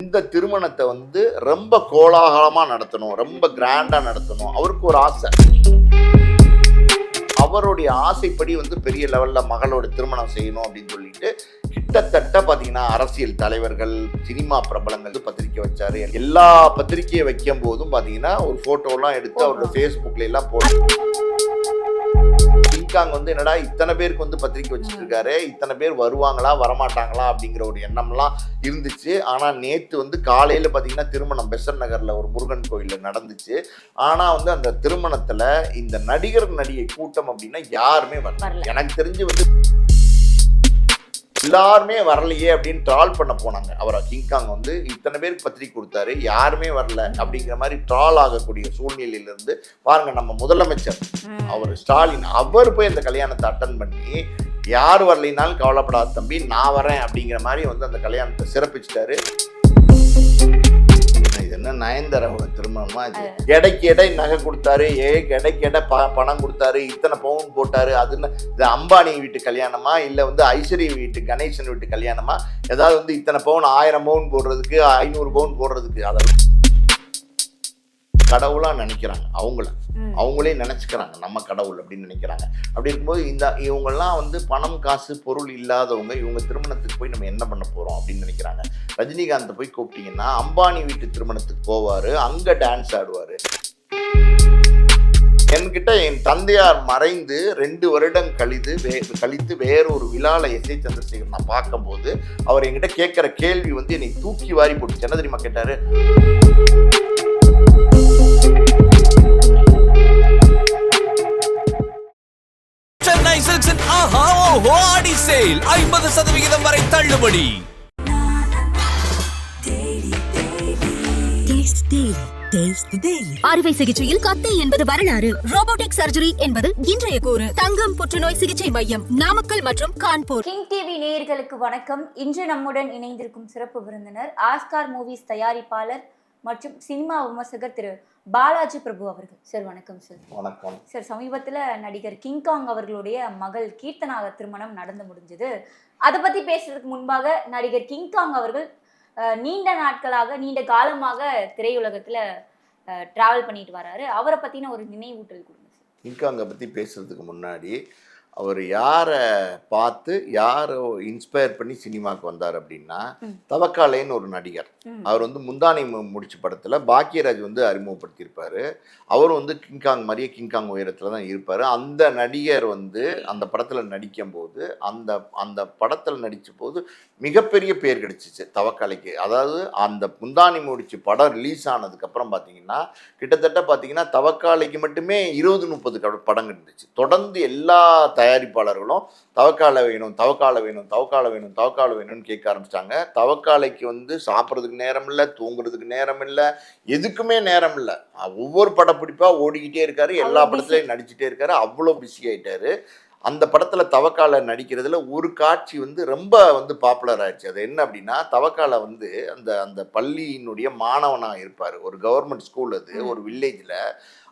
இந்த திருமணத்தை வந்து ரொம்ப கோலாகலமா நடத்தணும், ரொம்ப கிராண்டா நடத்தணும். அவருக்கு ஒரு ஆசை. அவருடைய ஆசைப்படி வந்து பெரிய லெவல்ல மகளோட திருமணம் செய்யணும் அப்படின்னு சொல்லிட்டு கிட்டத்தட்ட பாத்தீங்கன்னா அரசியல் தலைவர்கள், சினிமா பிரபலங்கள் பத்திரிக்கை வச்சாரு. எல்லா பத்திரிக்கையை வைக்கும் போதும் பாத்தீங்கன்னா ஒரு போட்டோ எல்லாம் எடுத்து அவரோட Facebookல எல்லாம் போட்டு கிங்காங் வந்து என்னடா இத்தனை பேருக்கு வந்து பத்திரிக்கை வச்சுட்டு இருக்காரு, இத்தனை பேர் வருவாங்களா வரமாட்டாங்களா அப்படிங்கிற ஒரு எண்ணம்லாம் இருந்துச்சு. ஆனா நேத்து வந்து காலையில பாத்தீங்கன்னா திருமணம் பெசன் நகர்ல ஒரு முருகன் கோயில்ல நடந்துச்சு. ஆனா வந்து அந்த திருமணத்துல இந்த நடிகர் நடிகை கூட்டம் அப்படின்னா யாருமே வரல. எனக்கு தெரிஞ்சு வந்து எல்லாருமே வரலையே அப்படின்னு ட்ரால் பண்ண போனாங்க. அவரை கிங்காங் வந்து இத்தனை பேருக்கு பத்திரிக்கை கொடுத்தாரு, யாருமே வரல அப்படிங்கிற மாதிரி ட்ரால் ஆகக்கூடிய சூழ்நிலையிலிருந்து பாருங்க, நம்ம முதலமைச்சர் அவர் ஸ்டாலின் அவர் போய் அந்த கல்யாணத்தை அட்டன் பண்ணி யார் வரலைனாலும் கவலைப்படாத தம்பி நான் வரேன் அப்படிங்கிற மாதிரி வந்து அந்த கல்யாணத்தை சிறப்பிச்சிட்டாரு. இது என்ன நயன்தாராவோட திருமணமா? இது எடைக்கு எடை நகை கொடுத்தாரு, எடைக்கு எடை பணம் கொடுத்தாரு, இத்தனை பவுன் போட்டாரு. அதுன்னு இது அம்பானி வீட்டு கல்யாணமா இல்ல வந்து ஐஸ்வர்யா வீட்டு கணேசன் வீட்டு கல்யாணமா? ஏதாவது வந்து இத்தனை பவுன் 1000 பவுன் போடுறதுக்கு 500 பவுன் போடுறதுக்கு அதெல்லாம் கடவுளா நினைக்கிறாங்க. அவங்களே நினைச்சுக்கிறாங்க நம்ம கடவுள் அப்படின்னு நினைக்கிறாங்க. அப்படி இருக்கும்போது இவங்கெல்லாம் வந்து பணம் காசு பொருள் இல்லாதவங்க இவங்க திருமணத்துக்கு போய் நம்ம என்ன பண்ண போறோம் அப்படின்னு நினைக்கிறாங்க. ரஜினிகாந்த் போய் கூப்பிட்டீங்கன்னா அம்பானி வீட்டு திருமணத்துக்கு போவாரு, அங்க டான்ஸ் ஆடுவாரு. என்கிட்ட என் தந்தையார் மறைந்து 2 வருடம் கழித்து வேறொரு விழால எஸ் ஏ சந்திரசேகர் நான் பார்க்கும்போது அவர் என்கிட்ட கேட்கிற கேள்வி வந்து என்னை தூக்கி வாரி போட்டுச்சு. என்ன தெரியுமா கேட்டாரு? சென்னை சில்க்ஸின் ஆஹா ஓஹோ ஆடி சேல் 50% வரை தள்ளுபடி. அறுவை சிகிச்சையில் கத்தை என்பது வரலாறு, ரோபோட்டிக் சர்ஜரி என்பது இன்றைய கூறு. தங்கம் புற்றுநோய் சிகிச்சை மையம், நாமக்கல் மற்றும் கான்பூர். கிங் டிவி நேயர்களுக்கு வணக்கம். இன்று நம்முடன் இணைந்திருக்கும் சிறப்பு விருந்தினர் ஆஸ்கார் மூவிஸ் தயாரிப்பாளர் மற்றும் சினிமா விமர்சகர் திரு பாலாஜி பிரபு அவர்கள். சார் வணக்கம். சார் வணக்கம். சார், சமீபத்தில் நடிகர் கிங்காங் அவர்களுடைய மகள் கீர்த்தனா திருமணம் நடந்து முடிஞ்சது. அதை பற்றி பேசுறதுக்கு முன்பாக நடிகர் கிங்காங் அவர்கள் நீண்ட காலமாக திரையுலகத்தில் டிராவல் பண்ணிட்டு வராரு. அவரை பற்றின ஒரு நினைவூட்டல் கொடுங்க சார். கிங்காங்கை பற்றி பேசுறதுக்கு முன்னாடி அவர் யாரை பார்த்து யாரை இன்ஸ்பயர் பண்ணி சினிமாவுக்கு வந்தார் அப்படின்னா, தவக்காலேன்னு ஒரு நடிகர். அவர் வந்து முந்தானை முடிச்ச படத்தில் பாக்கியராஜ் வந்து அறிமுகப்படுத்தியிருப்பார். அவர் வந்து கிங்காங் மாதிரியே கிங்காங் உயரத்தில் தான் இருப்பார். அந்த நடிகர் வந்து அந்த படத்தில் நடிக்கும் போது அந்த படத்தில் நடித்த போது மிகப்பெரிய பேர் கிடைச்சிச்சு தவக்காலைக்கு. அதாவது அந்த முந்தானை முடிச்சு படம் ரிலீஸ் ஆனதுக்கப்புறம் பார்த்தீங்கன்னா கிட்டத்தட்ட பார்த்தீங்கன்னா தவக்காலைக்கு மட்டுமே 20-30 படம் இருந்துச்சு. தொடர்ந்து எல்லா தயாரிப்பாளர்களும் தவக்காலை வேணும்னு கேட்க ஆரம்பிச்சிட்டாங்க. தவக்காலைக்கு வந்து சாப்பிட்றதுக்கு நேரம் இல்லை, தூங்குறதுக்கு நேரம் இல்லை, எதுக்குமே நேரம் இல்லை. ஒவ்வொரு படப்பிடிப்பாக ஓடிக்கிட்டே இருக்காரு, எல்லா படத்துலையும் நடிச்சுட்டே இருக்காரு. அவ்வளோ பிஸி ஆகிட்டாரு. அந்த படத்தில் தவக்காலை நடிக்கிறதுல ஒரு காட்சி வந்து ரொம்ப வந்து பாப்புலர் ஆயிடுச்சு. அது என்ன அப்படின்னா, தவக்காலை வந்து அந்த பள்ளியினுடைய மாணவனாக இருப்பார். ஒரு கவர்மெண்ட் ஸ்கூல், அது ஒரு வில்லேஜில்.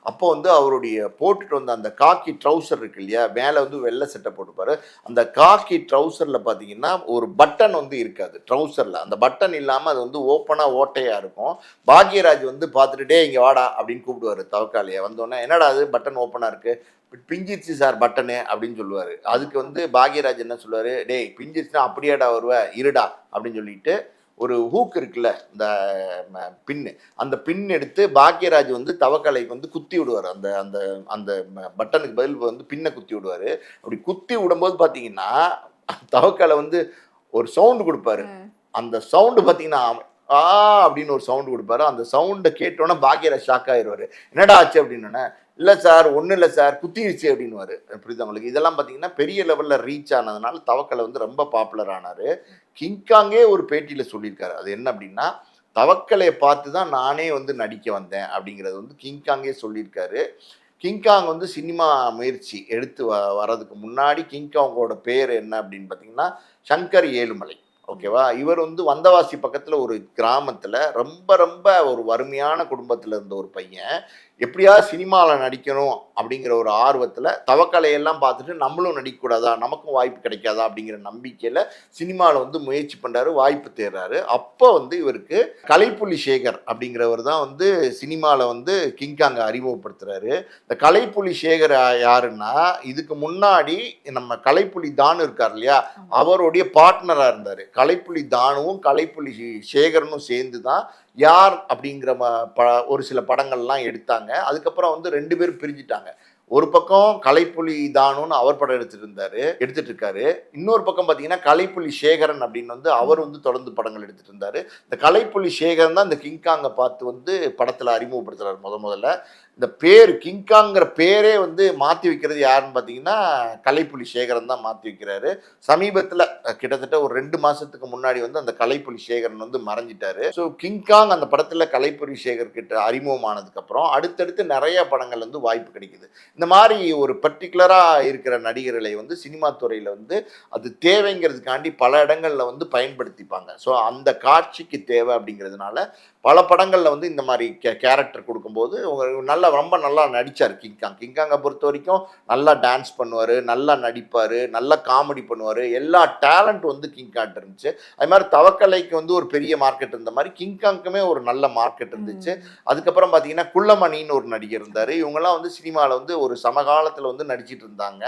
அப்போ வந்து அவருடைய போட்டுட்டு வந்த அந்த காக்கி ட்ரௌசர் இருக்கு இல்லையா, மேலே வந்து வெள்ளை சட்டை போட்டுப்பாரு. அந்த காக்கி ட்ரௌசரில் பார்த்தீங்கன்னா ஒரு பட்டன் வந்து இருக்காது ட்ரௌசரில். அந்த பட்டன் இல்லாமல் அது வந்து ஓப்பனாக ஓட்டையாக இருக்கும். பாக்யராஜ் வந்து பார்த்துட்டு இங்கே வாடா அப்படின்னு கூப்பிடுவார் தவக்காலையை. வந்தோடனே என்னடா அது பட்டன் ஓப்பனாக இருக்குது, பிஞ்சிருச்சு சார் பட்டனு அப்படின்னு சொல்லுவார். அதுக்கு வந்து பாக்யராஜ் என்ன சொல்லுவார், டேய் பிஞ்சிருச்சுன்னா அப்படியேடா வருவ இருடா அப்படின்னு சொல்லிட்டு ஒரு ஹூக் இருக்குல்ல, இந்த பின்னு, அந்த பின் எடுத்து பாக்யராஜ் வந்து தவக்காலைக்கு வந்து குத்தி விடுவார். அந்த அந்த அந்த பட்டனுக்கு பதில் வந்து பின்னை குத்தி விடுவார். அப்படி குத்தி விடும்போது பார்த்தீங்கன்னா தவக்காலை வந்து ஒரு சவுண்டு கொடுப்பாரு. அந்த சவுண்டு பார்த்தீங்கன்னா அப்படின்னு ஒரு சவுண்டு கொடுப்பாரு. அந்த சவுண்டை கேட்டோன்னே பாக்யராஜ் ஷாக் ஆயிடுவார். என்னடா ஆச்சு அப்படின்னோடனே, இல்லை சார் ஒன்றும் இல்லை சார் குத்திடுச்சு அப்படின்னுவார். புரியுது உங்களுக்கு? இதெல்லாம் பார்த்தீங்கன்னா பெரிய லெவலில் ரீச் ஆனதுனால தவக்காலை வந்து ரொம்ப பாப்புலர் ஆனார். கிங்காங்கே ஒரு பேட்டியில் சொல்லியிருக்காரு. அது என்ன அப்படின்னா, தவக்கலையை பார்த்து தான் நானே வந்து நடிக்க வந்தேன் அப்படிங்கிறது வந்து கிங்காங்கே சொல்லியிருக்காரு. கிங்காங் வந்து சினிமா முயற்சி எடுத்து வர்றதுக்கு முன்னாடி கிங்காங்கோட பேர் என்ன அப்படின்னு பார்த்தீங்கன்னா சங்கர் ஏழுமலை. ஓகேவா? இவர் வந்து வந்தவாசி பக்கத்தில் ஒரு கிராமத்தில் ரொம்ப ரொம்ப ஒரு வறுமையான குடும்பத்தில் இருந்த ஒரு பையன். எப்படியாவது சினிமாவில் நடிக்கணும் அப்படிங்கிற ஒரு ஆர்வத்தில் தவக்கலையெல்லாம் பார்த்துட்டு நம்மளும் நடிக்கக்கூடாதா, நமக்கும் வாய்ப்பு கிடைக்காதா அப்படிங்கிற நம்பிக்கையில் சினிமாவில் வந்து முயற்சி பண்ணுறாரு, வாய்ப்பு தேடுறாரு. அப்போ வந்து இவருக்கு கலைப்புலி சேகர் அப்படிங்கிறவர் தான் வந்து சினிமாவில் வந்து கிங்காங்கை அறிமுகப்படுத்துறாரு. இந்த கலைப்புலி சேகர் யாருன்னா, இதுக்கு முன்னாடி நம்ம கலைப்புலி தானு இருக்கார் இல்லையா, அவருடைய பார்ட்னராக இருந்தார். கலைப்புலி தானுவும் கலைப்புலி சேகரனும் சேர்ந்து தான் யார் அப்படிங்கிற ஒரு சில படங்கள்லாம் எடுத்தாங்க. அதுக்கப்புறம் வந்து 2 பேரும் பிரிஞ்சுட்டாங்க. ஒரு பக்கம் கலைப்புலி தானுன்னு அவர் படம் எடுத்துட்டு இருக்காரு. இன்னொரு பக்கம் பார்த்தீங்கன்னா கலைப்புலி சேகரன் அப்படின்னு வந்து அவர் வந்து தொடர்ந்து படங்கள் எடுத்துட்டு இருந்தாரு. இந்த கலைப்புலி சேகரன் தான் இந்த கிங்காங்கை பார்த்து வந்து படத்தில் அறிமுகப்படுத்துறாரு முதல்ல. இந்த பேர் கிங்காங்கிற பேரே வந்து மாற்றி வைக்கிறது யாருன்னு பார்த்தீங்கன்னா கலைப்புலி சேகரன் தான் மாற்றி வைக்கிறாரு. சமீபத்தில் கிட்டத்தட்ட ஒரு 2 மாதத்துக்கு முன்னாடி வந்து அந்த கலைப்புலி சேகரன் வந்து மறைஞ்சிட்டாரு. ஸோ கிங்காங் அந்த படத்தில் கலைப்புலி சேகர் கிட்ட அறிமுகமானதுக்கப்புறம் அடுத்தடுத்து நிறைய படங்கள் வந்து வாய்ப்பு கிடைக்குது. இந்த மாதிரி ஒரு பர்டிகுலராக இருக்கிற நடிகர்களை வந்து சினிமா துறையில் வந்து அது தேவைங்கிறதுக்காண்டி பல இடங்களில் வந்து பயன்படுத்திப்பாங்க. ஸோ அந்த காட்சிக்கு தேவை அப்படிங்கிறதுனால பல படங்களில் வந்து இந்த மாதிரி கேரக்டர் கொடுக்கும்போது ரொம்ப நல்லா நடித்தார் கிங்காங்கை பொறுத்த வரைக்கும். நல்லா டான்ஸ் பண்ணுவார், நல்லா நடிப்பார், நல்லா காமெடி பண்ணுவார். எல்லா டேலண்ட் வந்து கிங்காங்கிட்ட இருந்துச்சு. அது மாதிரி தவக்கலைக்கு வந்து ஒரு பெரிய மார்க்கெட் இருந்த மாதிரி கிங்காங்குமே ஒரு நல்ல மார்க்கெட் இருந்துச்சு. அதுக்கப்புறம் பார்த்தீங்கன்னா குள்ளமணின்னு ஒரு நடிகர் இருந்தார். இவங்கெல்லாம் வந்து சினிமாவில் வந்து ஒரு சமகாலத்தில் வந்து நடிச்சிட்டு இருந்தாங்க.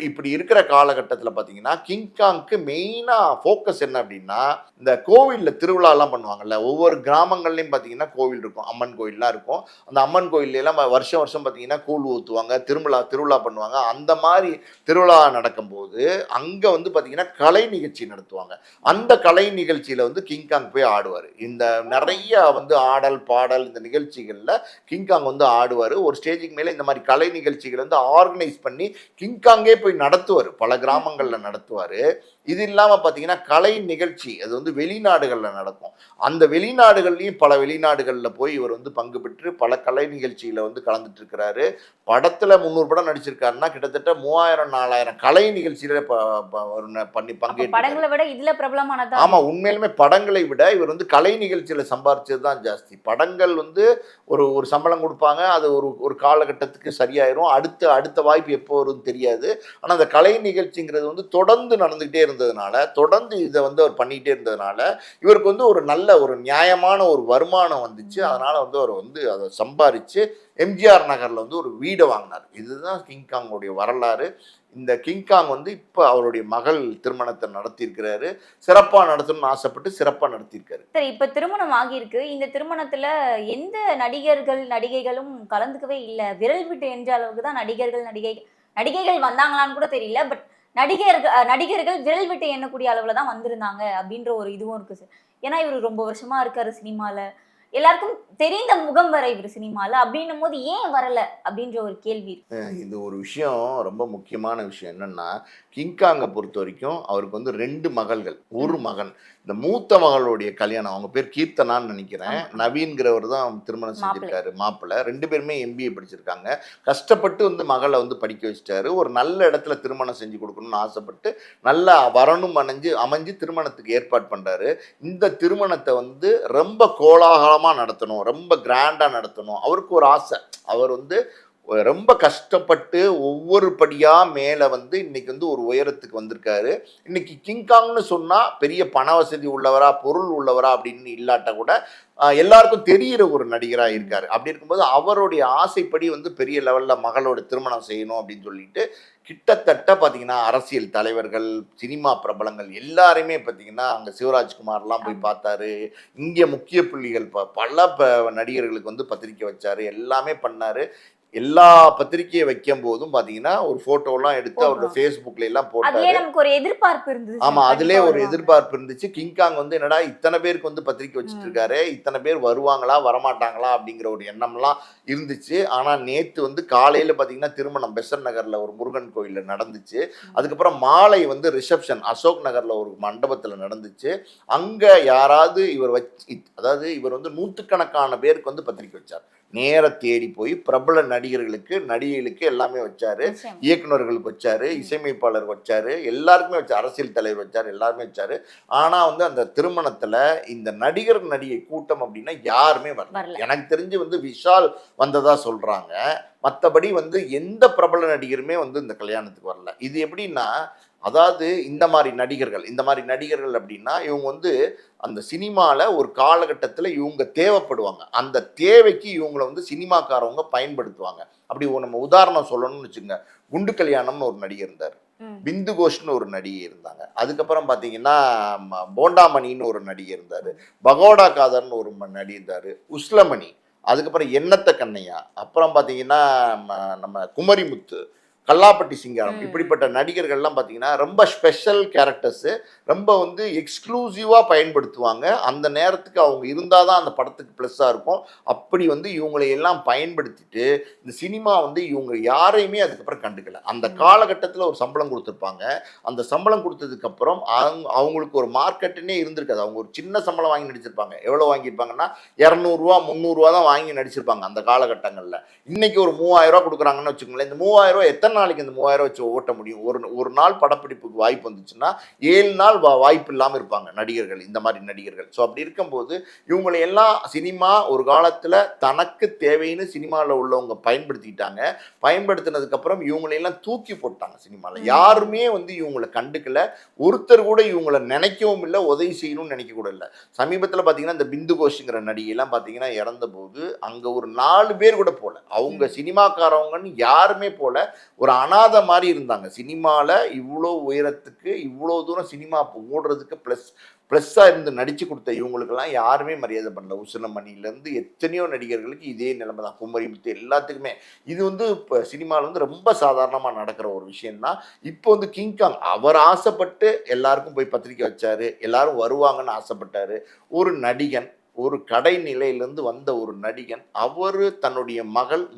இப்படி இருக்கிற காலகட்டத்தில் பார்த்தீங்கன்னா கிங்காங்க்கு மெயினாக ஃபோக்கஸ் என்ன அப்படின்னா, இந்த கோவிலில் திருவிழாலாம் பண்ணுவாங்கல்ல, ஒவ்வொரு கிராமங்கள்லையும் பார்த்தீங்கன்னா கோவில் இருக்கும், அம்மன் கோயில்லாம் இருக்கும். அந்த அம்மன் கோயிலெல்லாம் வருஷம் பார்த்தீங்கன்னா கூழ் ஊற்றுவாங்க, திருவிழா பண்ணுவாங்க. அந்த மாதிரி திருவிழா நடக்கும்போது அங்கே வந்து பார்த்தீங்கன்னா கலை நிகழ்ச்சி நடத்துவாங்க. அந்த கலை நிகழ்ச்சியில் வந்து கிங்காங் போய் ஆடுவார். இந்த நிறைய வந்து ஆடல் பாடல் இந்த நிகழ்ச்சிகளில் கிங்காங் வந்து ஆடுவார். ஒரு ஸ்டேஜுக்கு மேலே இந்த மாதிரி கலை நிகழ்ச்சிகள் வந்து ஆர்கனைஸ் பண்ணி கிங்காங்கே போய் நடத்துவார், பல கிராமங்களில் நடத்துவார். இது இல்லாமல் பார்த்தீங்கன்னா கலை நிகழ்ச்சி அது வந்து வெளிநாடுகளில் நடக்கும். அந்த வெளிநாடுகள்லையும் பல வெளிநாடுகளில் போய் இவர் வந்து பங்கு பெற்று பல கலை நிகழ்ச்சியில் வந்து கலந்துட்டு இருக்கிறாரு. படத்தில் 300 படம் நடிச்சிருக்காருன்னா கிட்டத்தட்ட 3000-4000 கலை நிகழ்ச்சியில பண்ணி பங்கேற்று படங்களை விட இதுல பிரபலமானதா? ஆமாம், உண்மையிலுமே படங்களை விட இவர் வந்து கலை நிகழ்ச்சியில் சம்பாரிச்சது தான் ஜாஸ்தி. படங்கள் வந்து ஒரு சம்பளம் கொடுப்பாங்க, அது ஒரு காலகட்டத்துக்கு சரியாயிரும், அடுத்த வாய்ப்பு எப்போ வரும்னு தெரியாது. ஆனால் அந்த கலை நிகழ்ச்சிங்கிறது வந்து தொடர்ந்து நடந்துகிட்டே இருந்ததுனால, தொடர்ந்து இதை வந்து அவர் பண்ணிகிட்டே இருந்ததுனால இவருக்கு வந்து ஒரு நல்ல ஒரு நியாயமான ஒரு வருமானம் வந்துச்சு. அதனால வந்து அவர் வந்து அதை சம்பாரித்து எம்ஜிஆர் நகரில் வந்து ஒரு வீடை வாங்கினார். இதுதான் கிங்காங்குடைய வரலாறு. இந்த கிங்காங் வந்து இப்போ அவருடைய மகள் திருமணத்தை நடத்தியிருக்கிறாரு. சிறப்பாக நடத்தணும்னு ஆசைப்பட்டு சிறப்பாக நடத்தியிருக்காரு. சரி, இப்போ திருமணம் ஆகியிருக்கு. இந்த திருமணத்துல எந்த நடிகைகளும் கலந்துக்கவே இல்லை. விரல் விட்டு என்ற அளவுக்கு தான் நடிகைகள் வந்தாங்களான்னு கூட தெரியல. பட் நடிகர்கள் விரல் விட்டு எண்ணக்கூடிய அளவுல தான் வந்திருந்தாங்க அப்படின்ற ஒரு இதுவும் இருக்கு சார். ஏன்னா இவர் ரொம்ப வருஷமா இருக்காரு சினிமால, எல்லாருக்கும் தெரிந்த முகம் வர இவர் சினிமால. அப்படின்னும் போது ஏன் வரல அப்படின்ற ஒரு கேள்வி. இது ஒரு விஷயம், ரொம்ப முக்கியமான விஷயம் என்னன்னா, கிங்காங்கை பொறுத்த வரைக்கும் அவருக்கு வந்து 2 மகள்கள், ஒரு மகன். இந்த மூத்த மகளுடைய கல்யாணம், அவங்க பேர் கீர்த்தனான்னு நினைக்கிறேன், நவீன்கிறவர் தான் திருமணம் செஞ்சிருக்காரு மாப்பிள்ளை. 2 பேருமே MBA படிச்சிருக்காங்க. கஷ்டப்பட்டு வந்து மகளை வந்து படிக்க வச்சிட்டாரு. ஒரு நல்ல இடத்துல திருமணம் செஞ்சு கொடுக்கணும்னு ஆசைப்பட்டு நல்லா வரணும் அமைஞ்சு திருமணத்துக்கு ஏற்பாடு பண்றாரு. இந்த திருமணத்தை வந்து ரொம்ப கோலாகலமாக நடத்தணும், ரொம்ப கிராண்டா நடத்தணும். அவருக்கு ஒரு ஆசை. அவர் வந்து ரொம்ப கஷ்டப்பட்டு ஒவ்வொரு படியா மேலே வந்து இன்னைக்கு வந்து ஒரு உயரத்துக்கு வந்திருக்காரு. இன்னைக்கு கிங்காங்னு சொன்னால் பெரிய பண வசதி உள்ளவரா, பொருள் உள்ளவரா அப்படின்னு இல்லாட்ட கூட எல்லாருக்கும் தெரிகிற ஒரு நடிகராக இருக்காரு. அப்படி இருக்கும்போது அவருடைய ஆசைப்படி வந்து பெரிய லெவலில் மகளோட திருமணம் செய்யணும் அப்படின்னு சொல்லிட்டு கிட்டத்தட்ட பார்த்தீங்கன்னா அரசியல் தலைவர்கள், சினிமா பிரபலங்கள் எல்லாருமே பார்த்தீங்கன்னா அங்கே சிவராஜ்குமார்லாம் போய் பார்த்தாரு. இங்கே முக்கிய புள்ளிகள் பல நடிகர்களுக்கு வந்து பத்திரிக்கை வச்சாரு, எல்லாமே பண்ணாரு. எல்லா பத்திரிக்கையை வைக்கும் போதும் பாத்தீங்கன்னா ஒரு போட்டோலாம் எடுத்து அவரோட ஃபேஸ்புக்ல எல்லாம் போட்டாரு. நமக்கு ஒரு எதிர்பார்ப்பு இருந்துச்சு. ஆமா, அதுலயே ஒரு எதிர்பார்ப்பு இருந்துச்சு. கிங்காங் வந்து என்னடா இத்தனை பேருக்கு வந்து பத்திரிக்கை வச்சுட்டு இருக்காரு, இத்தனை பேர் வருவாங்களா வரமாட்டாங்களா அப்படிங்கிற ஒரு எண்ணம்லாம் இருந்துச்சு. ஆனா நேத்து வந்து காலையில பாத்தீங்கன்னா திருமணம் பெசன் நகர்ல ஒரு முருகன் கோயில்ல நடந்துச்சு. அதுக்கப்புறம் மாலை வந்து ரிசப்ஷன் அசோக் நகர்ல ஒரு மண்டபத்துல நடந்துச்சு. அங்க யாராவது இவர் வந்து நூற்றுக்கணக்கான பேருக்கு வந்து பத்திரிக்கை வச்சார். நேர தேடி போய் பிரபல நடிகர்களுக்கு நடிகைகளுக்கு எல்லாமே வச்சாரு, நிச்சயம். இயக்குனர்களுக்கு வச்சாரு, இசையமைப்பாளர் வச்சாரு, எல்லாருக்குமே வச்சாரு, அரசியல் தலைவர் வச்சாரு, எல்லாருமே வச்சாரு. ஆனா வந்து அந்த திருமணத்துல இந்த நடிகர் நடிகை கூட்டம் அப்படின்னா யாருமே வரல. வரல. எனக்கு தெரிஞ்சு வந்து விஷால் வந்ததா சொல்றாங்க. மற்றபடி வந்து எந்த பிரபல நடிகருமே வந்து இந்த கல்யாணத்துக்கு வரல. இது எப்படின்னா, அதாவது இந்த மாதிரி நடிகர்கள் அப்படின்னா இவங்க வந்து அந்த சினிமால ஒரு காலகட்டத்தில் இவங்க தேவைப்படுவாங்க. அந்த தேவைக்கு இவங்கள வந்து சினிமாக்காரவங்க பயன்படுத்துவாங்க. அப்படி நம்ம உதாரணம் சொல்லணும்னு வச்சுங்க, குண்டு கல்யாணம்னு ஒரு நடிகர் இருந்தார், பிந்து கோஷ்னு ஒரு நடிகை இருந்தாங்க, அதுக்கப்புறம் பார்த்தீங்கன்னா போண்டாமணின்னு ஒரு நடிகை இருந்தார், பகோடா காதர்னு ஒரு நடி இருந்தார், உஸ்லமணி, அதுக்கப்புறம் எண்ணத்த கண்ணையா, அப்புறம் பார்த்தீங்கன்னா நம்ம குமரிமுத்து, கல்லாப்பட்டி சிங்காரம், இப்படிப்பட்ட நடிகர்கள்லாம் பார்த்தீங்கன்னா ரொம்ப ஸ்பெஷல் கேரக்டர்ஸு, ரொம்ப வந்து எக்ஸ்க்ளூசிவாக பயன்படுத்துவாங்க. அந்த நேரத்துக்கு அவங்க இருந்தால் தான் அந்த படத்துக்கு ப்ளஸ்ஸாக இருக்கும். அப்படி வந்து இவங்களை எல்லாம் பயன்படுத்திட்டு இந்த சினிமா வந்து இவங்க யாரையுமே அதுக்கப்புறம் கண்டுக்கல. அந்த காலகட்டத்தில் ஒரு சம்பளம் கொடுத்துருப்பாங்க. அந்த சம்பளம் கொடுத்ததுக்கப்புறம் அவங்களுக்கு ஒரு மார்க்கெட்டுன்னே இருந்திருக்காது. அவங்க ஒரு சின்ன சம்பளம் வாங்கி நடிச்சிருப்பாங்க. எவ்வளோ வாங்கியிருப்பாங்கன்னா 200 300 தான் வாங்கி நடிச்சிருப்பாங்க அந்த காலகட்டங்களில். இன்னைக்கு ஒரு 3000 கொடுக்குறாங்கன்னு வச்சுக்கோங்களேன். இந்த 3000 எத்தனை நாளைக்கு இந்த 3000 வச்சு ஓட்ட முடியும்? ஒரு நாள் படப்பிடிப்புக்கு வாய்ப்பு வந்துச்சுன்னா 7 நாள் வாய்ப்பு இல்லாமல் இருப்பாங்க நடிகர்கள், இந்த மாதிரி நடிகர்கள். ஸோ அப்படி இருக்கும்போது இவங்களை எல்லாம் சினிமா ஒரு காலத்தில் தனக்கு தேவைன்னு சினிமாவில் உள்ளவங்க பயன்படுத்திக்கிட்டாங்க. பயன்படுத்தினதுக்கப்புறம் இவங்களையெல்லாம் தூக்கி போட்டாங்க சினிமாவில். யாருமே வந்து இவங்களை கண்டுக்கல. ஒருத்தர் கூட இவங்களை நினைக்கவும் இல்லை, உதவி செய்யணும்னு நினைக்க கூட இல்லை. சமீபத்தில் பார்த்தீங்கன்னா இந்த பிந்து கோஷ்ங்கிற நடிகையெல்லாம் பார்த்தீங்கன்னா இறந்த போது அங்கே ஒரு 4 பேர் கூட போல. அவங்க சினிமாக்காரவங்கன்னு யாருமே போல, ஒரு அனாதை மாதிரி இருந்தாங்க. சினிமாவில் இவ்வளோ உயரத்துக்கு இவ்வளோ தூரம் சினிமா ஓடுறதுக்கு ப்ளஸ்ஸாக இருந்து நடித்து கொடுத்த இவங்களுக்கெல்லாம் யாருமே மரியாதை பண்ணல. உசிலமணிலேருந்து எத்தனையோ நடிகர்களுக்கு இதே நிலைமை தான், குமரிமுத்து, எல்லாத்துக்குமே. இது வந்து இப்போ சினிமாவில் வந்து ரொம்ப சாதாரணமாக நடக்கிற ஒரு விஷயம்தான். இப்போ வந்து கிங்காங் அவர் ஆசைப்பட்டு எல்லாருக்கும் போய் பத்திரிக்கை வச்சாரு, எல்லாரும் வருவாங்கன்னு ஆசைப்பட்டாரு. ஒரு நடிகன், ஒரு கடை நிலையிலிருந்து வந்த ஒரு நடிகன், அவரு தன்னுடைய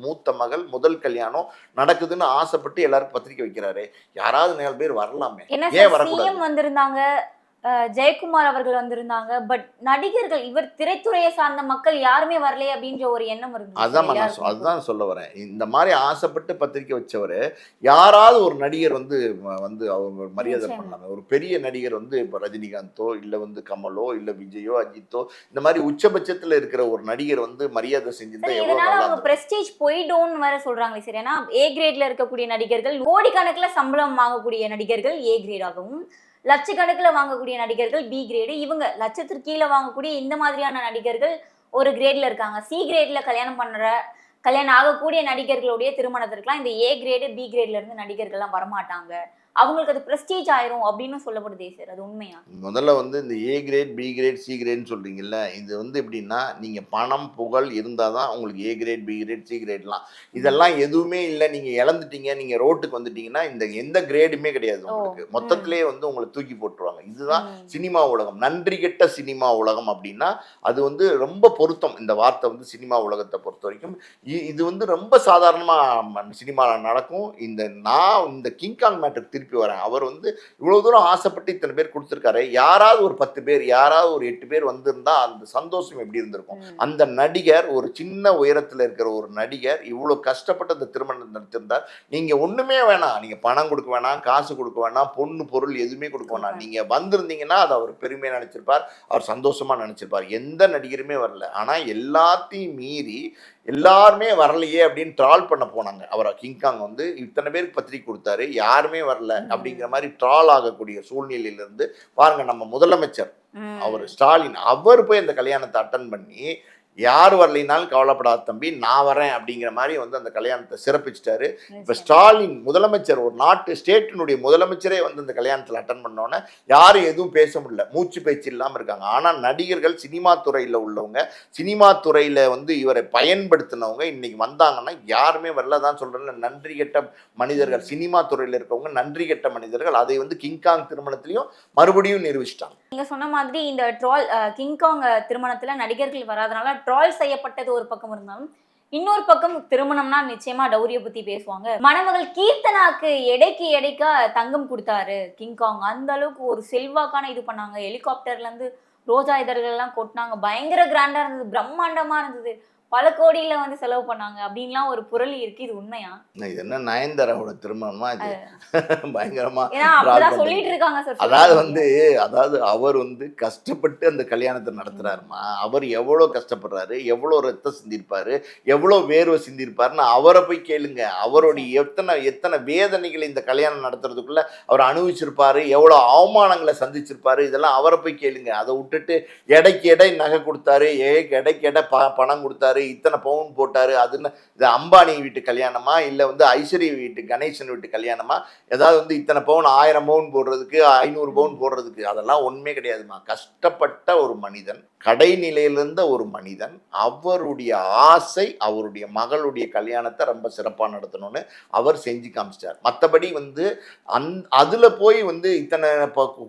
மூத்த மகள் முதல் கல்யாணம் நடக்குதுன்னு ஆசைப்பட்டு எல்லாருக்கும் பத்திரிக்கை வைக்கிறாரு. யாராவது 4 பேர் வரலாமே, ஏன் வரக்கூடாது? வந்திருந்தாங்க, ஜெயக்குமார் அவர்கள் வந்திருந்தாங்க, பட் நடிகர்கள், இவர் திரைத்துறையை சார்ந்த மக்கள் யாருமே வரலையே அப்படின்ற ஒரு எண்ணம் இருந்துச்சு. அதுதான் சொல்ல வரேன். இந்த மாதிரி ஆசைப்பட்டு பத்திரிக்கை வச்சவர் யாராவது ஒரு நடிகர் வந்து அவங்க மரியாதை பண்ணாங்க. ஒரு பெரிய நடிகர் வந்து இப்போ ரஜினிகாந்தோ இல்லை வந்து கமலோ இல்லை விஜயோ அஜித்தோ இந்த மாதிரி உச்சபட்சத்தில் இருக்கிற ஒரு நடிகர் வந்து மரியாதை செஞ்சிருந்தா எவ்வளவு நல்லா இருக்கும். பிரஸ்டீஜ் போயிடும்னு வேற சொல்றாங்களே. சரி, ஏன்னா ஏ கிரேட்ல இருக்கக்கூடிய நடிகர்கள், கோடிக்கணக்கில் சம்பளம் வாங்கக்கூடிய நடிகர்கள் ஏ கிரேட் ஆகவும், லட்சக்கணக்கில் வாங்கக்கூடிய நடிகர்கள் பி கிரேடு, இவங்க லட்சத்திற்கு கீழே வாங்கக்கூடிய இந்த மாதிரியான நடிகர்கள் ஒரு கிரேட்ல இருக்காங்க. சி கிரேட்ல கல்யாணம் ஆகக்கூடிய நடிகர்களுடைய திருமணத்திற்கெல்லாம் இந்த ஏ கிரேடு பி கிரேட்ல இருந்து நடிகர்கள்லாம் வரமாட்டாங்க, அவங்களுக்கு அது பிரஸ்டீஜ் ஆயிரும் அப்படின்னு சொல்லப்படுதே சார், அது உண்மையா? முதல்ல வந்து இந்த ஏ கிரேட் பி கிரேட் சி கிரேட்னு சொல்றீங்கல்ல, இது வந்து எப்படின்னா நீங்க பணம் புகழ் இருந்தால் தான் உங்களுக்கு ஏ கிரேட் பி கிரேட் சி கிரேட்லாம். இதெல்லாம் எதுவுமே இல்லை, நீங்க இழந்துட்டீங்க, நீங்க ரோட்டுக்கு வந்துட்டீங்கன்னா இந்த எந்த கிரேடுமே கிடையாது உங்களுக்கு. மொத்தத்திலேயே வந்து உங்களை தூக்கி போட்டுருவாங்க. இதுதான் சினிமா உலகம். நன்றி கெட்ட சினிமா உலகம் அப்படின்னா அது வந்து ரொம்ப பொருத்தம். இந்த வார்த்தை வந்து சினிமா உலகத்தை பொறுத்த வரைக்கும் இது வந்து ரொம்ப சாதாரணமா சினிமாவில் நடக்கும். நான் இந்த கிங்காங் மேட்டர் திருப்பி வரேன். அவர் வந்து இவ்வளவு தூரம் ஆசைப்பட்டு இத்தனை பேர் கொடுத்துருக்காரு. யாராவது ஒரு 10 பேர், யாராவது ஒரு 8 பேர் வந்திருந்தா அந்த சந்தோஷம் எப்படி இருந்திருக்கும்? அந்த நடிகர், ஒரு சின்ன உயரத்தில் இருக்கிற ஒரு நடிகர் இவ்வளவு கஷ்டப்பட்டு அந்த திருமணம் நடத்திருந்தார். நீங்க ஒண்ணுமே வேணாம், நீங்க பணம் கொடுக்க வேணாம், காசு கொடுக்க வேணாம், பொண்ணு பொருள் எதுவுமே கொடுக்க வேணாம், நீங்க வந்திருந்தீங்கன்னா அது அவர் பெருமையா நினைச்சிருப்பார், அவர் சந்தோஷமா நினைச்சிருப்பார். எந்த நடிகருமே வரல. ஆனா எல்லாத்தையும் மீறி எல்லாருமே வரலையே அப்படின்னு ட்ரால் பண்ண போனாங்க. அவர் கிங்காங் வந்து இத்தனை பேருக்கு பத்திரிக்கை கொடுத்தாரு, யாருமே வரல அப்படிங்கிற மாதிரி ட்ரால் ஆகக்கூடிய சூழ்நிலையிலிருந்து பாருங்க, நம்ம முதலமைச்சர் அவர் ஸ்டாலின், அவர் போய் அந்த கல்யாணத்தை அட்டன் பண்ணி யார் வரலைனாலும் கவலைப்படாத தம்பி, நான் வரேன் அப்படிங்கிற மாதிரி வந்து அந்த கல்யாணத்தை சிறப்பிச்சிட்டாரு. இப்போ ஸ்டாலின் முதலமைச்சர், ஒரு ஸ்டேட்டினுடைய முதலமைச்சரே வந்து அந்த கல்யாணத்தில் அட்டன் பண்ணோன்னே யாரும் எதுவும் பேச முடியல, மூச்சு பேச்சு இல்லாமல் இருக்காங்க. ஆனால் நடிகர்கள், சினிமா துறையில் உள்ளவங்க, சினிமா துறையில் வந்து இவரை பயன்படுத்தினவங்க இன்னைக்கு வந்தாங்கன்னா யாருமே வரல. தான் சொல்கிறேன், நன்றி கெட்ட மனிதர்கள், சினிமா துறையில் இருக்கவங்க நன்றி கெட்ட மனிதர்கள். அதை வந்து கிங்காங் திருமணத்திலையும் மறுபடியும் நிரூபிச்சிட்டாங்க. நீங்க சொன்ன மாதிரி இந்த கிங்காங் திருமணத்துல நடிகர்கள் வராதனால ட்ரால் செய்யப்பட்டது ஒரு பக்கம் இருந்தாலும், இன்னொரு பக்கம் திருமணம்னா நிச்சயமா டௌரிய பத்தி பேசுவாங்க. மணமகள் கீர்த்தனாக்கு எடைக்கா தங்கம் கொடுத்தாரு கிங்காங். அந்த அளவுக்கு ஒரு செல்வாக்கான இது பண்ணாங்க. ஹெலிகாப்டர்ல இருந்து ரோஜா இதழ்கள் எல்லாம் கொட்டினாங்க. பயங்கர கிராண்டா இருந்தது, பிரம்மாண்டமா இருந்தது. பல கோடியில வந்து செலவு பண்ணாங்க அப்படின்லாம் ஒரு புரளி இருக்கு. இது உண்மையா? இது என்ன நயன்தாராவோட திருமணமா இது? பயங்கரமா ஏன்னா draw அப்படிதான் பண்றீங்க. சொல்லிட்டு இருக்காங்க சார். அதாவது அவர் வந்து கஷ்டப்பட்டு அந்த கல்யாணத்தை நடத்துறாருமா. அவர் எவ்வளவு கஷ்டப்படுறாரு, எவ்வளவு ரத்தம் சிந்திருப்பாரு, எவ்வளவு வேர்வை சிந்திருப்பாருன்னு அவரை போய் கேளுங்க. அவருடைய எத்தனை வேதனைகளை இந்த கல்யாணம் நடத்துறதுக்குள்ள அவர் அனுபவிச்சிருப்பாரு, எவ்வளவு அவமானங்களை சந்திச்சிருப்பாரு, இதெல்லாம் அவரை போய் கேளுங்க. அதை விட்டுட்டு எடைக்கு எடை நகை கொடுத்தாரு, எடைக்கு எடை பணம் கொடுத்தாரு, இத்தனை பவுன் போட்டாரு, அதுன்னு இது அம்பானி வீட்டு கல்யாணமா இல்ல வந்து ஐஸ்வர்யா வீட்டு கணேசன் வீட்டு கல்யாணமா? ஏதாவது வந்து இத்தனை பவுன் 1000 பவுன் போடுறதுக்கு 500 பவுன் போடுறதுக்கு அதெல்லாம் ஒண்ணுமே கிடையாதுமா. கஷ்டப்பட்ட ஒரு மனிதன், கடைநிலையில இருந்த ஒரு மனிதன், அவருடைய ஆசை அவருடைய மகளுடைய கல்யாணத்தை ரொம்ப சிறப்பா நடத்தணும்னு அவர் செஞ்சு காமிச்சிட்டார். மற்றபடி வந்து அதுல போய் வந்து இத்தனை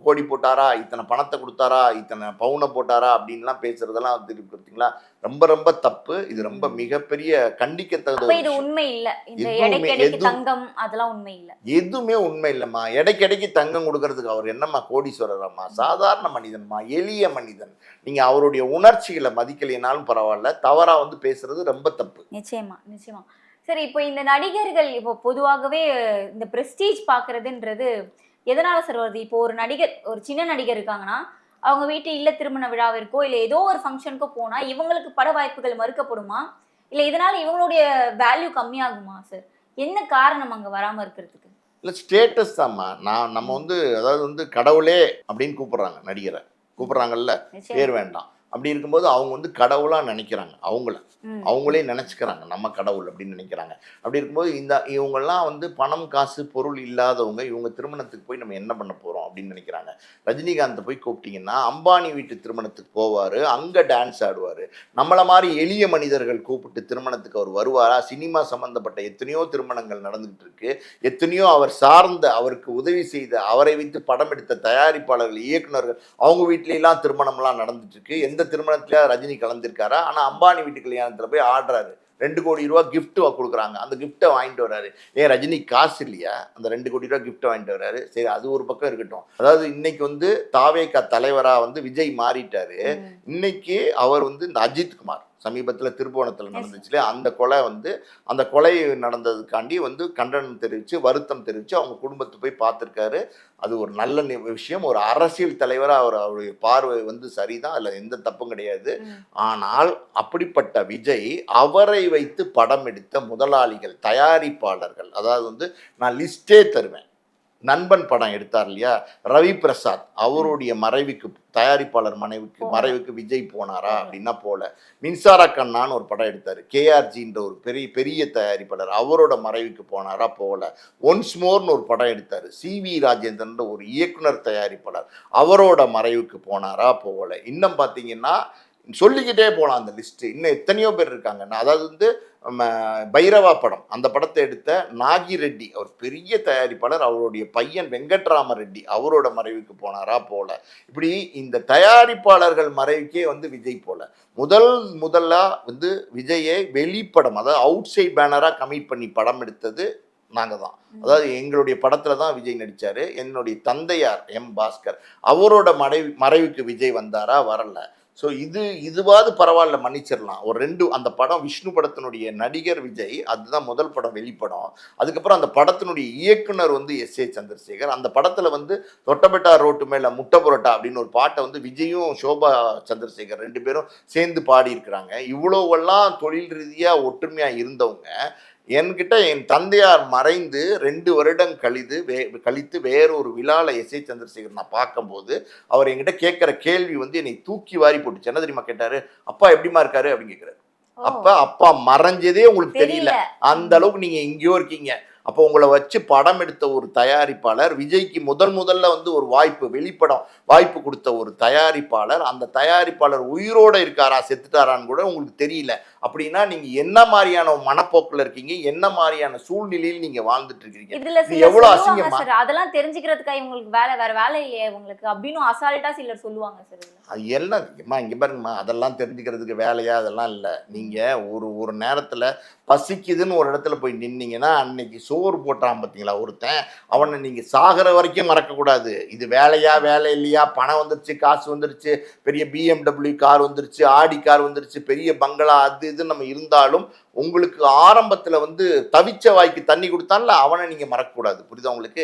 கோடி போட்டாரா, இத்தனை பணத்தை கொடுத்தாரா, இத்தனை பவுனை போட்டாரா அப்படின்லாம் பேசுறதெல்லாம் திருப்பி பார்த்தீங்களா, ரொம்ப ரொம்ப தப்பு. இது ரொம்ப மிகப்பெரிய கண்டிக்கத்தகுந்த இது உண்மை இல்ல. இந்த எடைக்கு தங்கம் அதெல்லாம் உண்மை இல்ல. எதுவுமே உண்மை இல்லம்மா. எடைக்கு தங்கம் கொடுக்கறதுக்கு அவர் என்னம்மா கோடீஸ்வரராம்மா? சாதாரண மனிதன்மா, எளிய மனிதன். நீங்க அவருடைய உணர்ச்சிகளை மதிக்கலைனாலும் பரவாயில்ல, தவறா வந்து பேசுறது ரொம்ப தப்பு. நிச்சயமா நிச்சயமா. சரி, இப்போ இந்த நடிகர்கள் இப்போ பொதுவாகவே இந்த பிரஸ்டீஜ் பாக்குறதுன்றது எதனால சார் வருது? இப்போ ஒரு நடிகர், ஒரு சின்ன நடிகர் இருக்காங்கன்னா அவங்க வீட்டு இல்ல திருமண விழாவிற்கோ இல்ல ஏதோ ஒரு ஃபங்க்ஷனுக்கோ போனா இவங்களுக்கு பட வாய்ப்புகள் மறுக்கப்படுமா, இல்ல இதனால இவங்களுடைய வேல்யூ கம்மியாகுமா சார்? என்ன காரணம் அங்க வராம இருக்கிறதுக்கு? இல்ல ஸ்டேட்டஸ் தான்மா. நம்ம வந்து அதாவது வந்து கடவுளே அப்படின்னு கூப்பிடுறாங்க, நடிகரை கூப்பிடுறாங்கல்ல, பேர் வேண்டாம். அப்படி இருக்கும்போது அவங்க வந்து கடவுளா நினைக்கிறாங்க, அவங்களே நினைச்சுக்கிறாங்க நம்ம கடவுள் அப்படின்னு நினைக்கிறாங்க. அப்படி இருக்கும்போது இவங்கெல்லாம் வந்து பணம் காசு பொருள் இல்லாதவங்க, இவங்க திருமணத்துக்கு போய் நம்ம என்ன பண்ண போறோம் அப்படின்னு நினைக்கிறாங்க. ரஜினிகாந்தை போய் கூப்பிட்டீங்கன்னா அம்பானி வீட்டு திருமணத்துக்கு போவாரு, அங்க டான்ஸ் ஆடுவாரு. நம்மள மாதிரி எளிய மனிதர்கள் கூப்பிட்டு திருமணத்துக்கு அவர் வருவாரா? சினிமா சம்பந்தப்பட்ட எத்தனையோ திருமணங்கள் நடந்துகிட்டு இருக்கு. எத்தனையோ அவர் சார்ந்த, அவருக்கு உதவி செய்த, அவரை வைத்து படம் எடுத்த தயாரிப்பாளர்கள், இயக்குநர்கள், அவங்க வீட்லாம் திருமணம்லாம் நடந்துட்டு இருக்கு. எந்த திருமணத்திலயா ரஜினி கலந்துருக்காரா? ஆனா அம்பானி வீட்டு கல்யாணத்துல போய் ஆடுறாரு. 2 கோடி ரூபாய் கிஃப்ட் கொடுக்குறாங்க. அந்த கிஃப்ட்டை வாங்கிட்டு வர்றாரு. ஏன் ரஜினி காசு இல்லையா? அந்த 2 கோடி ரூபாய் கிஃப்ட் வாங்கிட்டு வர்றாரு. சரி, அது ஒரு பக்கம் இருக்கட்டும். அதாவது இன்னைக்கு வந்து தாவேகா தலைவரா வந்து விஜய் மாறிட்டாரு. இன்னைக்கு அவர் வந்து இந்த அஜித் குமார் சமீபத்தில் திருப்புவனத்தில் நடந்துச்சுல, அந்த கொலை வந்து அந்த கொலை நடந்ததுக்காண்டி வந்து கண்டனம் தெரிவித்து வருத்தம் தெரிவித்து அவங்க குடும்பத்தை போய் பார்த்துருக்காரு. அது ஒரு நல்ல விஷயம். ஒரு அரசியல் தலைவராக அவருடைய பார்வை வந்து சரிதான், அதில் எந்த தப்பும் கிடையாது. ஆனால் அப்படிப்பட்ட விஜய் அவரை வைத்து படம் எடுத்த முதலாளிகள், தயாரிப்பாளர்கள், அதாவது வந்து நான் லிஸ்டே தருவேன். நண்பன் படம் எடுத்தார் இல்லையா ரவி பிரசாத், அவருடைய மறைவுக்கு, தயாரிப்பாளர் மறைவுக்கு விஜய் போனாரா அப்படின்னா போல. மின்சார கண்ணான்னு ஒரு படம் எடுத்தார், கேஆர்ஜின்ற ஒரு பெரிய தயாரிப்பாளர், அவரோட மறைவுக்கு போனாரா போல. ஒன்ஸ் மோர்னு ஒரு படம் எடுத்தார், சிவி ராஜேந்திரன் ஒரு இயக்குனர் தயாரிப்பாளர், அவரோட மறைவுக்கு போனாரா போல. இன்னும் பார்த்தீங்கன்னா சொல்லிக்கிட்டே போகலாம் அந்த லிஸ்ட். இன்னும் எத்தனையோ பேர் இருக்காங்க. அதாவது வந்து பைரவா படம், அந்த படத்தை எடுத்த நாகி ரெட்டி, அவர் பெரிய தயாரிப்பாளர், அவருடைய பையன் வெங்கட்ராம ரெட்டி, அவரோட மறைவுக்கு போனாரா போல. இப்படி இந்த தயாரிப்பாளர்கள் மறைவுக்கே வந்து விஜய் போல. முதல்ல வந்து விஜயை வெளிப்படம், அதாவது அவுட் சைட் பேனரா கமிட் பண்ணி படம் எடுத்தது நாங்கள் தான். அதாவது எங்களுடைய படத்துல தான் விஜய் நடிச்சாரு. என்னுடைய தந்தையார் எம் பாஸ்கர், அவரோட மறைவுக்கு விஜய் வந்தாரா? வரல. ஸோ இதுவாது பரவாயில்ல, மன்னிச்சிடலாம். ஒரு 2 அந்த படம் விஷ்ணு படத்தினுடைய நடிகர் விஜய், அதுதான் முதல் படம், வெளிப்படம். அதுக்கப்புறம் அந்த படத்தினுடைய இயக்குனர் வந்து எஸ்.ஏ. சந்திரசேகர். அந்த படத்தில் வந்து தொட்டபெட்டா ரோட்டு மேலே முட்டை புரோட்டா அப்படின்னு ஒரு பாட்டை வந்து விஜயும் சோபா சந்திரசேகர் 2 பேரும் சேர்ந்து பாடியிருக்கிறாங்க. இவ்வளோவெல்லாம் தொழில் ரீதியாக ஒற்றுமையாக இருந்தவங்க என்கிட்ட என் தந்தையார் மறைந்து 2 வருடம் கழித்து வேறொரு விழாவில் எஸ்.ஏ. சந்திரசேகர் நான் பார்க்கும்போது அவர் என்கிட்ட கேட்குற கேள்வி வந்து என்னை தூக்கி வாரி போட்டுச்சு. என்ன தெரியுமா கேட்டாரு? அப்பா எப்படிமா இருக்காரு அப்படின்னு கேட்குறாரு. அப்பா மறைஞ்சதே உங்களுக்கு தெரியல, அந்த அளவுக்கு நீங்க எங்கேயோ இருக்கீங்க. அப்போ உங்களை வச்சு படம் எடுத்த ஒரு தயாரிப்பாளர், விஜய்க்கு முதல்ல வந்து ஒரு வெளிப்படம் வாய்ப்பு கொடுத்த ஒரு தயாரிப்பாளர், அந்த தயாரிப்பாளர் உயிரோட இருக்காரா செத்துட்டாரான்னு கூட உங்களுக்கு தெரியல. அப்படின்னா நீங்க என்ன மாதிரியான மனப்போக்குல இருக்கீங்க, என்ன மாதிரியான சூழ்நிலையில் நீங்க வாழ்ந்துட்டு இருக்கீங்க? எவ்வளவு அசிங்கமா. அதெல்லாம் தெரிஞ்சுக்கிறதுக்காக உங்களுக்கு வேற வேலை இல்லையே உங்களுக்கு அப்படின்னு அசால்ட்டா சிலர் சொல்லுவாங்க சார். அது எல்லாம் இங்க பாருங்கம்மா, அதெல்லாம் தெரிஞ்சுக்கிறதுக்கு வேலையா? அதெல்லாம் இல்லை. நீங்க ஒரு நேரத்துல பசிக்குதுன்னு ஒரு இடத்துல போய் நின்னீங்கன்னா, அன்னைக்கு சோறு போட்டான் பார்த்தீங்களா ஒருத்தன், அவனை நீங்க சாகிற வரைக்கும் மறக்கக்கூடாது. இது வேலையா வேலை இல்லையா, பணம் வந்துருச்சு, காசு வந்துருச்சு, பெரிய BMW கார் வந்துருச்சு, ஆடி கார் வந்துருச்சு, பெரிய பங்களா, அது இதுன்னு நம்ம இருந்தாலும் உங்களுக்கு ஆரம்பத்துல வந்து தவிச்ச வாய்க்கு தண்ணி கொடுத்தான்ல அவனை நீங்க மறக்கக்கூடாது. புரியுதா உங்களுக்கு?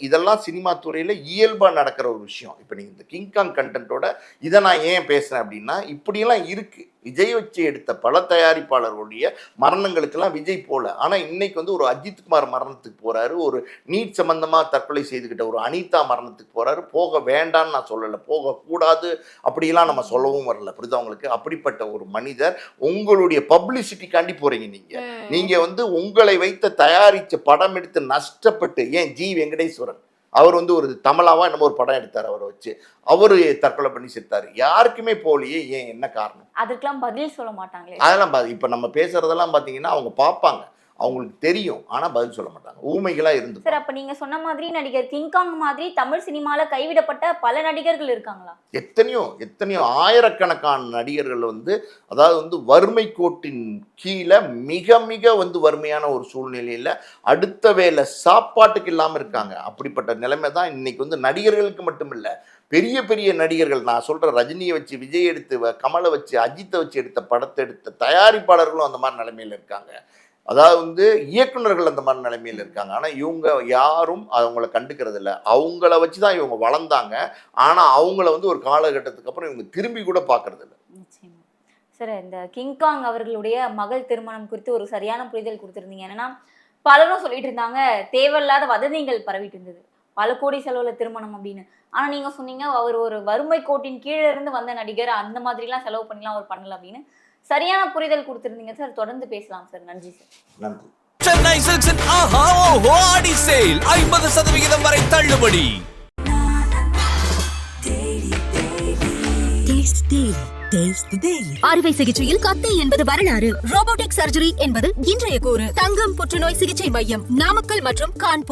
இதெல்லாம் சினிமா துறையில இயல்பா நடக்கிற ஒரு விஷயம். இப்ப நீங்க இந்த கிங்காங் கண்டென்ட்டோட இதை நான் ஏன் பேசுறேன் அப்படின்னா, இப்படியெல்லாம் இருக்கு. விஜய் வச்சு எடுத்த பல தயாரிப்பாளர்களுடைய மரணங்களுக்கெல்லாம் விஜய் போல. ஆனா இன்னைக்கு வந்து ஒரு அஜித்குமார் மரணத்துக்கு போறாரு, ஒரு நீட் சம்பந்தமா தற்கொலை செய்துக்கிட்ட ஒரு அனிதா மரணத்துக்கு போறாரு. போக வேண்டான்னு நான் சொல்லலை, போகக்கூடாது அப்படியெல்லாம் நம்ம சொல்லவும் வரல. புரியுதா உங்களுக்கு? அப்படிப்பட்ட ஒரு மனிதர் உங்களுடைய பப்ளிசிட்டிக்காண்டி போறீங்க. நீங்க வந்து உங்களை வைத்த தயாரிச்ச படம் எடுத்து நஷ்டப்பட்டு, ஏன் ஜி வெங்கடேஸ்வரன் அவர் வந்து ஒரு தமிழாவா என்னமோ ஒரு படம் எடுத்தார், அவரை வச்சு அவரு தற்கொலை பண்ணி செத்தாரு. யாருக்குமே போலியே, ஏன், என்ன காரணம்? அதுக்கெல்லாம் பதில் சொல்ல மாட்டாங்களே. அதெல்லாம் இப்ப நம்ம பேசுறதெல்லாம் பாத்தீங்கன்னா அவங்க பார்ப்பாங்க, அவங்களுக்கு தெரியும், ஆனா பதில் சொல்ல மாட்டாங்க, ஊமைகளா இருந்து. சார், அப்ப நீங்க சொன்ன மாதிரி நடிகர் கிங்காங் மாதிரி தமிழ் சினிமால கைவிடப்பட்ட பல நடிகர்கள் இருக்காங்களா? எத்தனையோ ஆயிரக்கணக்கான நடிகர்கள் வந்து, அதாவது வந்து வறுமை கோட்டின் கீழே மிக மிக வந்து வறுமையான ஒரு சூழ்நிலையில அடுத்த வேளை சாப்பாட்டுக்கு இல்லாம இருக்காங்க. அப்படிப்பட்ட நிலைமை தான் இன்னைக்கு வந்து நடிகர்களுக்கு மட்டும் இல்ல, பெரிய பெரிய நடிகர்கள், நான் சொல்ற ரஜினியை வச்சு, விஜய் எடுத்து, கமலை வச்சு, அஜித்தை வச்சு எடுத்த படத்தை எடுத்த தயாரிப்பாளர்களும் அந்த மாதிரி நிலைமையில இருக்காங்க. அதாவது வந்து இயக்குநர்கள் அந்த மாதிரி நிலைமையில இருக்காங்க. ஆனா இவங்க யாரும் அவங்கள கண்டுக்கிறது இல்லை. அவங்கள வச்சுதான் இவங்க வளர்ந்தாங்க. ஆனா அவங்கள வந்து ஒரு காலகட்டத்துக்கு அப்புறம் இவங்க திரும்பி கூட பாக்குறது இல்லை. நிச்சயமா சார், இந்த கிங்காங் அவர்களுடைய மகள் திருமணம் குறித்து ஒரு சரியான புரிதல் கொடுத்திருந்தீங்க. என்னன்னா பலரும் சொல்லிட்டு இருந்தாங்க, தேவையில்லாத வதந்திகள் பரவிட்டு இருந்தது, பல கோடி செலவுல திருமணம் அப்படின்னு. ஆனா நீங்க சொன்னீங்க அவர் ஒரு வறுமை கோட்டின் கீழே இருந்து வந்த நடிகர், அந்த மாதிரி எல்லாம் செலவு பண்ணிலாம் அவர் பண்ணல அப்படின்னு சரியான புரிதல் கொடுத்திருந்தீங்க சார். தொடர்ந்து பேசலாம் சார். நன்றி சார். நன்றி. சென்னை சில்க்ஸின் ஆஹா ஓஹோ ஆடி சேல் 50% வரை தள்ளுபடி. அறுவை சிகிச்சையில் கத்தை என்பது வரலாறு, ரோபோட்டிக் சர்ஜரி என்பது இன்றைய கூறு. தங்கம் புற்றுநோய் சிகிச்சை மையம், நாமக்கல் மற்றும் கான்பூர்.